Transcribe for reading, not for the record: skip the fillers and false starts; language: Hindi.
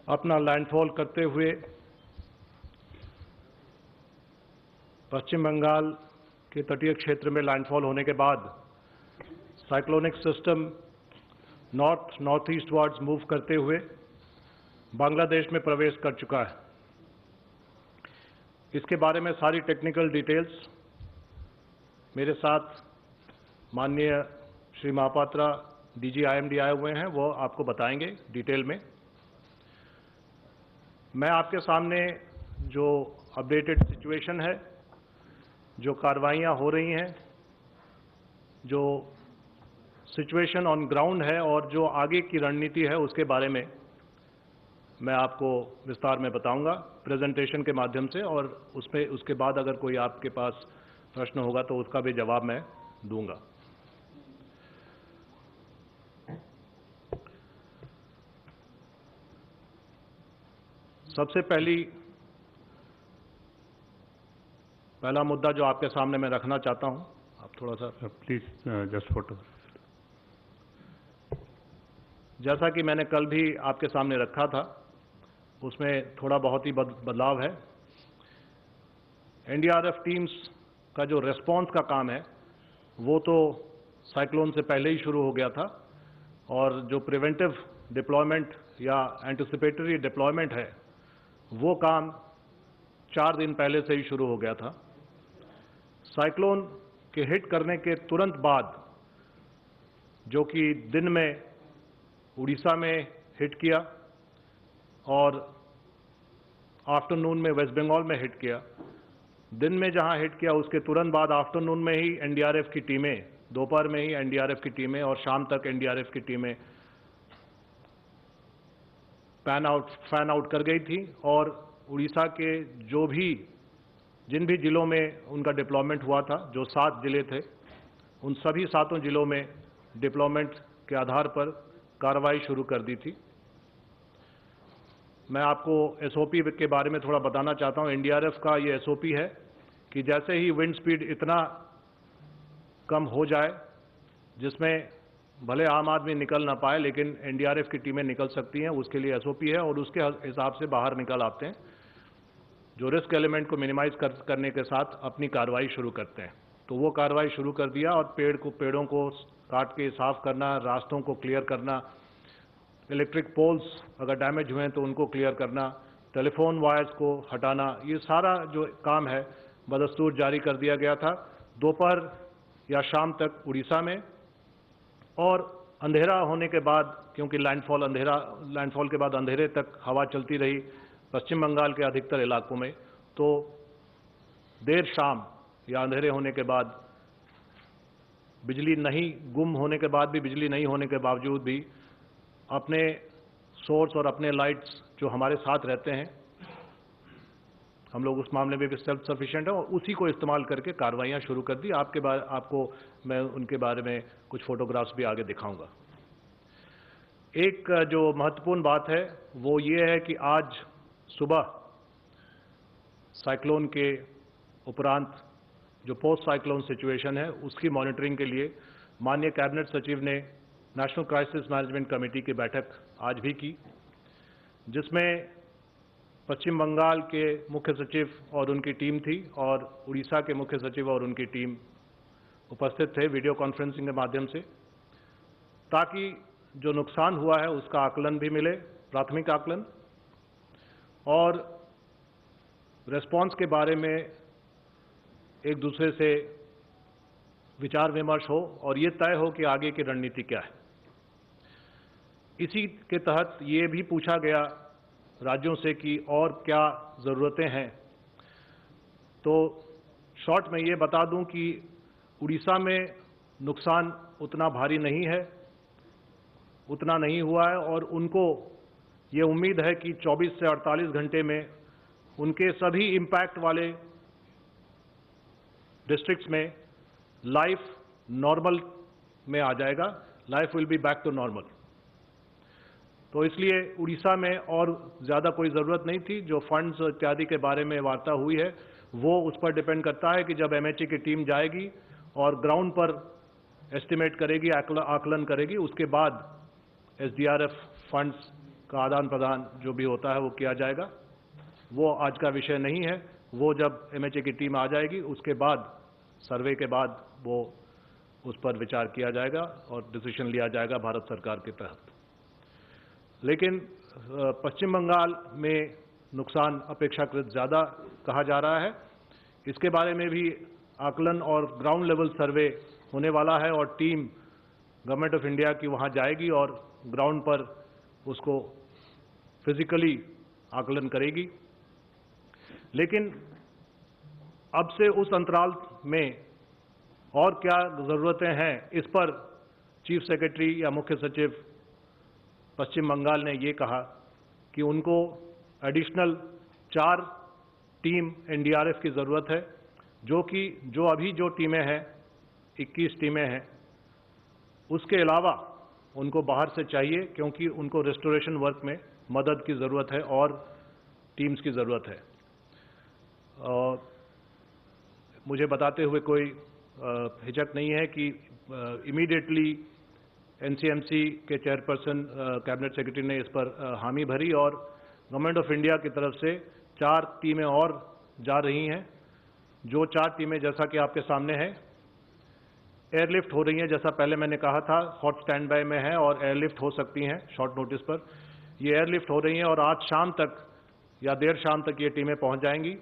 अपना लैंडफॉल करते हुए पश्चिम बंगाल के तटीय क्षेत्र में लैंडफॉल होने के बाद cyclonic system northeastwards move करते हुए बांग्लादेश में प्रवेश कर चुका है। इसके बारे में सारी टेक्निकल डिटेल्स मेरे साथ माननीय श्री महापात्रा डीजी आईएमडी आए हुए हैं, वो आपको बताएंगे डिटेल में। मैं आपके सामने जो अपडेटेड सिचुएशन है, जो कार्रवाइयाँ हो रही हैं, जो सिचुएशन ऑन ग्राउंड है और जो आगे की रणनीति है, उसके बारे में मैं आपको विस्तार में बताऊंगा प्रेजेंटेशन के माध्यम से, और उसके बाद अगर कोई आपके पास प्रश्न होगा तो उसका भी जवाब मैं दूंगा। सबसे पहला मुद्दा जो आपके सामने मैं रखना चाहता हूं, आप थोड़ा सा प्लीज जस्ट फोटो। जैसा कि मैंने कल भी आपके सामने रखा था, उसमें थोड़ा बहुत ही बदलाव है। एनडीआरएफ टीम्स का जो रेस्पॉन्स का काम है वो तो साइक्लोन से पहले ही शुरू हो गया था, और जो प्रिवेंटिव डिप्लॉयमेंट या एंटिसिपेटरी डिप्लॉयमेंट है वो काम 4 दिन पहले से ही शुरू हो गया था। साइक्लोन के हिट करने के तुरंत बाद, जो कि दिन में उड़ीसा में हिट किया और आफ्टरनून में वेस्ट बंगाल में हिट किया, दिन में जहां हिट किया उसके तुरंत बाद आफ्टरनून में ही एनडीआरएफ की टीमें, दोपहर में ही एनडीआरएफ की टीमें और शाम तक एनडीआरएफ की टीमें फैन आउट कर गई थी, और उड़ीसा के जिन भी जिलों में उनका डिप्लॉयमेंट हुआ था, जो 7 जिले थे, उन सभी 7 जिलों में डिप्लॉयमेंट के आधार पर कार्रवाई शुरू कर दी थी। मैं आपको एसओपी के बारे में थोड़ा बताना चाहता हूं। एनडीआरएफ का ये एसओपी है कि जैसे ही विंड स्पीड इतना कम हो जाए जिसमें भले आम आदमी निकल ना पाए लेकिन एनडीआरएफ की टीमें निकल सकती हैं, उसके लिए एसओपी है, और उसके हिसाब से बाहर निकल आते हैं, जो रिस्क एलिमेंट को मिनिमाइज करने के साथ अपनी कार्रवाई शुरू करते हैं। तो वो कार्रवाई शुरू कर दिया, और पेड़ों को काट के साफ करना, रास्तों को क्लियर करना, इलेक्ट्रिक पोल्स अगर डैमेज हुए हैं तो उनको क्लियर करना, टेलीफोन वायर्स को हटाना, ये सारा जो काम है बदस्तूर जारी कर दिया गया था दोपहर या शाम तक उड़ीसा में। और अंधेरा होने के बाद, क्योंकि लैंडफॉल के बाद अंधेरे तक हवा चलती रही पश्चिम बंगाल के अधिकतर इलाकों में, तो देर शाम या अंधेरे होने के बाद गुम होने के बाद भी, बिजली नहीं होने के बावजूद भी अपने सोर्स और अपने लाइट्स जो हमारे साथ रहते हैं, हम लोग उस मामले में भी सेल्फ सफिशिएंट है, और उसी को इस्तेमाल करके कार्रवाइयाँ शुरू कर दी। आपको मैं उनके बारे में कुछ फोटोग्राफ्स भी आगे दिखाऊंगा। एक जो महत्वपूर्ण बात है वो ये है कि आज सुबह साइक्लोन के उपरांत जो पोस्ट साइक्लोन सिचुएशन है उसकी मॉनिटरिंग के लिए माननीय कैबिनेट सचिव ने नेशनल क्राइसिस मैनेजमेंट कमेटी की बैठक आज भी की, जिसमें पश्चिम बंगाल के मुख्य सचिव और उनकी टीम थी, और उड़ीसा के मुख्य सचिव और उनकी टीम उपस्थित थे वीडियो कॉन्फ्रेंसिंग के माध्यम से, ताकि जो नुकसान हुआ है उसका आकलन भी मिले, प्राथमिक आकलन, और रेस्पॉन्स के बारे में एक दूसरे से विचार विमर्श हो और ये तय हो कि आगे की रणनीति क्या है। इसी के तहत ये भी पूछा गया राज्यों से कि और क्या ज़रूरतें हैं। तो शॉर्ट में ये बता दूं कि उड़ीसा में नुकसान उतना भारी नहीं है, उतना नहीं हुआ है, और उनको ये उम्मीद है कि 24 से 48 घंटे में उनके सभी इम्पैक्ट वाले डिस्ट्रिक्ट्स में लाइफ नॉर्मल में आ जाएगा, life will be back to normal. तो इसलिए उड़ीसा में और ज़्यादा कोई ज़रूरत नहीं थी। जो फंड्स इत्यादि के बारे में वार्ता हुई है वो उस पर डिपेंड करता है कि जब एमएचए की टीम जाएगी और ग्राउंड पर एस्टिमेट करेगी, आकलन करेगी, उसके बाद एसडीआरएफ फंड्स का आदान प्रदान जो भी होता है वो किया जाएगा। वो आज का विषय नहीं है। वो जब MHA की टीम आ जाएगी उसके बाद, सर्वे के बाद वो उस पर विचार किया जाएगा और डिसीजन लिया जाएगा भारत सरकार के तहत। लेकिन पश्चिम बंगाल में नुकसान अपेक्षाकृत ज़्यादा कहा जा रहा है। इसके बारे में भी आकलन और ग्राउंड लेवल सर्वे होने वाला है और टीम गवर्नमेंट ऑफ इंडिया की वहां जाएगी और ग्राउंड पर उसको फिजिकली आकलन करेगी। लेकिन अब से उस अंतराल में और क्या ज़रूरतें हैं, इस पर चीफ सेक्रेटरी या मुख्य सचिव पश्चिम बंगाल ने ये कहा कि उनको एडिशनल 4 टीम NDRF की ज़रूरत है, जो अभी जो टीमें हैं 21 टीमें हैं, उसके अलावा उनको बाहर से चाहिए, क्योंकि उनको रेस्टोरेशन वर्क में मदद की ज़रूरत है और टीम्स की ज़रूरत है। मुझे बताते हुए कोई हिचक नहीं है कि इमीडिएटली NCMC के चेयरपर्सन कैबिनेट सेक्रेटरी ने इस पर हामी भरी और गवर्नमेंट ऑफ इंडिया की तरफ से 4 टीमें और जा रही हैं। जो 4 टीमें जैसा कि आपके सामने है, एयरलिफ्ट हो रही हैं, जैसा पहले मैंने कहा था, हॉट स्टैंड बाय में है और एयरलिफ्ट हो सकती हैं शॉर्ट नोटिस पर। ये एयरलिफ्ट हो रही हैं और आज शाम तक या देर शाम तक ये टीमें पहुंच जाएंगी।